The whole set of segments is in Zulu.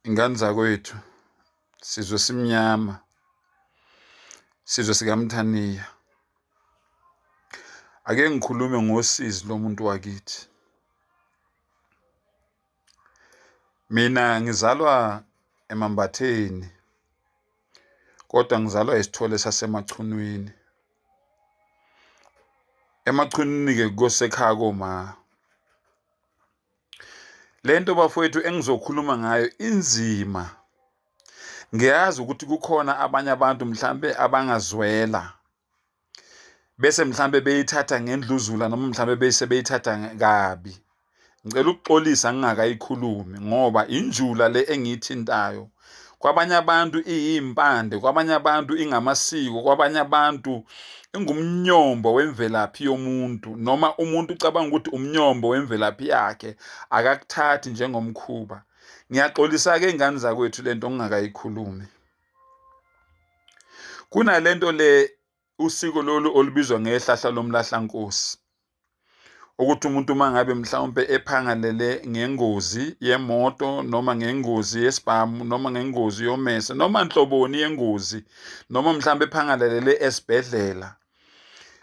ingane zakwethu, sizwe simnyama, sizwe sikaMthaniya. Ake ngikhulume ngosizi lomuntu wakithi. Mina ngizalwa eMambatheni, kodwa ngizalwa isithole sasemachunwini. Emachunwini ke kusekhaya koma. Lento bafowethu engizokhuluma ngayo inzima. Ngiyazi ukuthi kukhona abanye abantu mhlambe abangazwela, bese mhlambe beyithatha ngendluzula noma mhlambe bese beyithatha kabi. Ngicela ukuxolisa ngingakayikhulumi ngoba injula le engiyithintayo kwabanye abantu iyimpande, kwabanye abantu ingamasiko, kwabanye abantu ingumnyombo wemvelaphi yomuntu, noma umuntu ucabanga ukuthi umnyombo wemvelaphi yakhe akakuthathi njengomkhuba. Ngiyaxolisa ke ingane zakwethu lento ngingakayikhulumi. Kunalento le usiko lolu olubizwa ngehlahla lomlahlankosi, ukuthi umuntu mangabe mhlawumbe ephangalele ngengozi yemoto noma ngengozi yesibhamu noma ngengozi yomese noma inhloboni yengozi noma mhlawumbe ephangalele esibhedlela,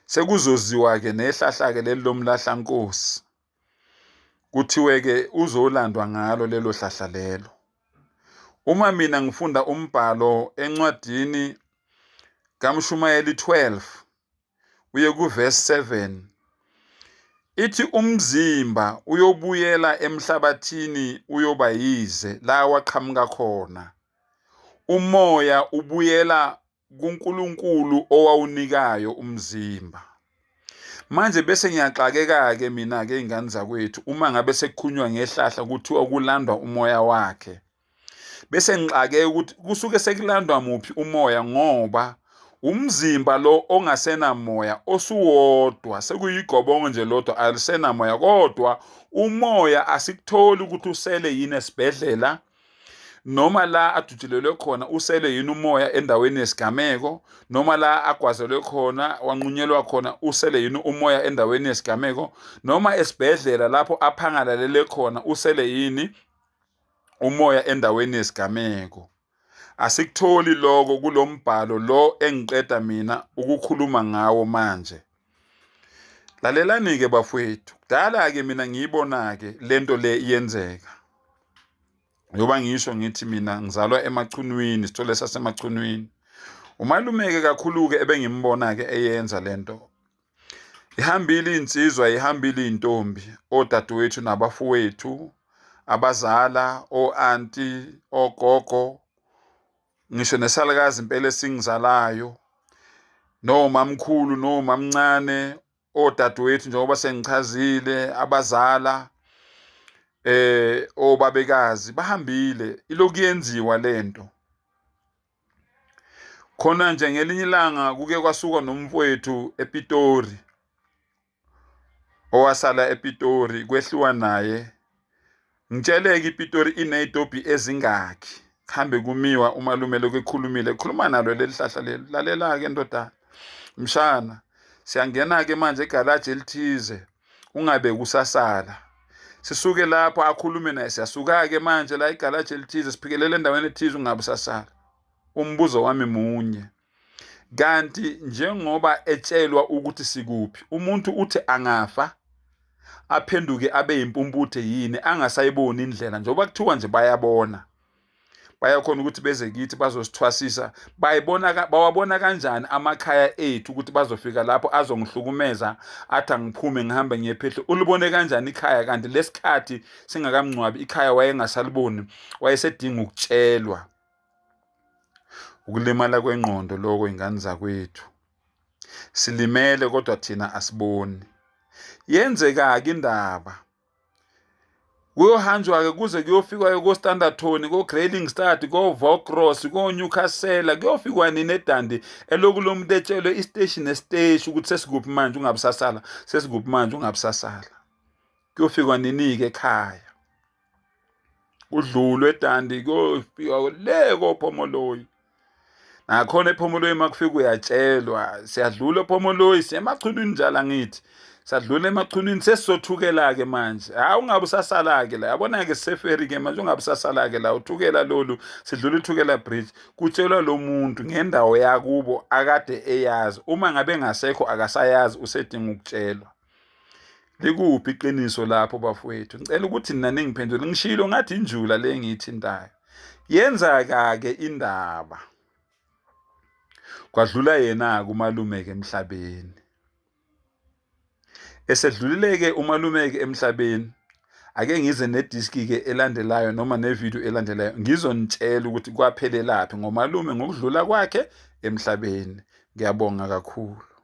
sekuzoziwa ke nehlahla ke leli lomlahlankosi, kuthiwe ke uzolandwa ngalo lelo hlahla lelo. Uma mina ngifunda umbhalo encwadini kaMshumayeli 12 uye kuverse 7, ithi umzimba uyobuyela emhlabathini uyoba yize la waqhamuka khona, umoya ubuyela kuNkulunkulu owawunikayo umzimba. Manje bese ngiyaxakeka ke mina ke ingane zakwethu uma ngabe sekukhulunywa ngehlahla kuthiwa ukulandwa umoya wakhe, bese ngixakeka ukuthi kusuke sekulandwa muphi umoya, ngoba umzimba lo ongasenamoya osuwodwa sekuyigobongo nje lodwa alisenamoya, kodwa umoya asikutholi ukuthi usele yini esibhedlela noma la adutshulelwe khona usele yini umoya endaweni yesigameko, noma la agwazelwe khona wanqunyelwa khona usele yini umoya endaweni yesigameko, noma esibhedlela lapho aphangalalele khona usele yini umoya endaweni yesigameko. Asikutholi lokho kulombhalo lo engiqeda mina ukukhuluma ngawo manje. Lalelani ke bafowethu, kudala ke mina ngiyibona ke lento le iyenzeka. Ngoba ngisho ngithi mina ngizalwa emachunwini, sithole sasemachunwini. Umalume ke kakhulu ke ebengimbona ke eyenza lento. Ihambile insizwa, ihambile intombi, odadewethu nabafowethu, abazala, o-anti, ogogo, ngisho nesalakazi impela esingizalayo, nomamkhulu nomamncane, odadewethu njengoba sengichazile, abazala, obabekazi bahambile, iloku yenziwa lento. Khona nje ngelinye ilanga kuke kwasuka nomfowethu ePitori, owasala ePitori kwehliwa naye. Ngitsheleke iPitori inezitobhi ezingakhi, kuhambe kumiwa umalume lokho ekhulumile, ekhuluma nalo leli hlahla leli. Lalela ke ndodana, mshana, siyangena ke manje egaraji elithize, ungabe kusasala. Sisuke lapho akhulume naye, siyasuka ke manje la egaraji elithize siphikelele endaweni ethize, ungabe usasala. Umbuzo wami munye, kanti njengoba etshelwa ukuthi sikuphi, umuntu uthi angafa aphenduke abe impumputhe yini, angasayiboni indlela, njengoba kuthiwa nje bayabona, bayakhona ukuthi beze kithi bazosithwasisa. Bawabona kanjani amakhaya ethu ukuthi bazofika lapho azongihlukumeza athi angiphume ngihambe ngiyephehle? Ulibone kanjani ikhaya kanti lesikhathi singakamncwabi ikhaya wayengasaliboni, wayesedinga ukutshelwa? Ukulimala kwengqondo lokho ingane zakwethu. Silimele kodwa thina asiboni. Yenzeka ke indaba, kuyohanjwa ke kuze kuyofikwa ko Standerton, ko Grailing Stad, ko Vaucross, ko Newcastle, kuyofikwa nini eDandi eloku lo muntu etshelwe istation nestation ukuthi sesikuphi manje ungabusasala, sesikuphi manje ungabusasala. Kuyofikwa nini ke ekhaya, udlulwe eDandi kuyofika le koPhomoloyi. Nakhona ePhomoloyi makufika uyatshelwa, siyadlula ePhomoloyi, semachunwini njalo ngithi sadlula emachunini sesizothukela ke manje. Hayi ungabe usasala ke la. Yabona ke seferi ke manje ungabe usasala ke la uthukela lolu sidlula uthukela bridge kutshelwa lo muntu ngendawo yakubo akade eyazi. Uma ngabe ngasekho akasayazi usedinga ukutshelwa. Likuphi iqiniso lapho bafowethu? Ngicela ukuthi nina ningiphendule. Ngishilo ngathi injula le ngiyithintayo. Yenza ke indaba. Kwadlula yena kumalume ke emhlabeni. Esedlulile ke umalume ke emhlabeni. Ake ngize nediski ke elandelayo noma nevideo elandelayo ngizonitshela ukuthi kwaphelelaphi ngomalume ngokudlula kwakhe emhlabeni. Ngiyabonga kakhulu.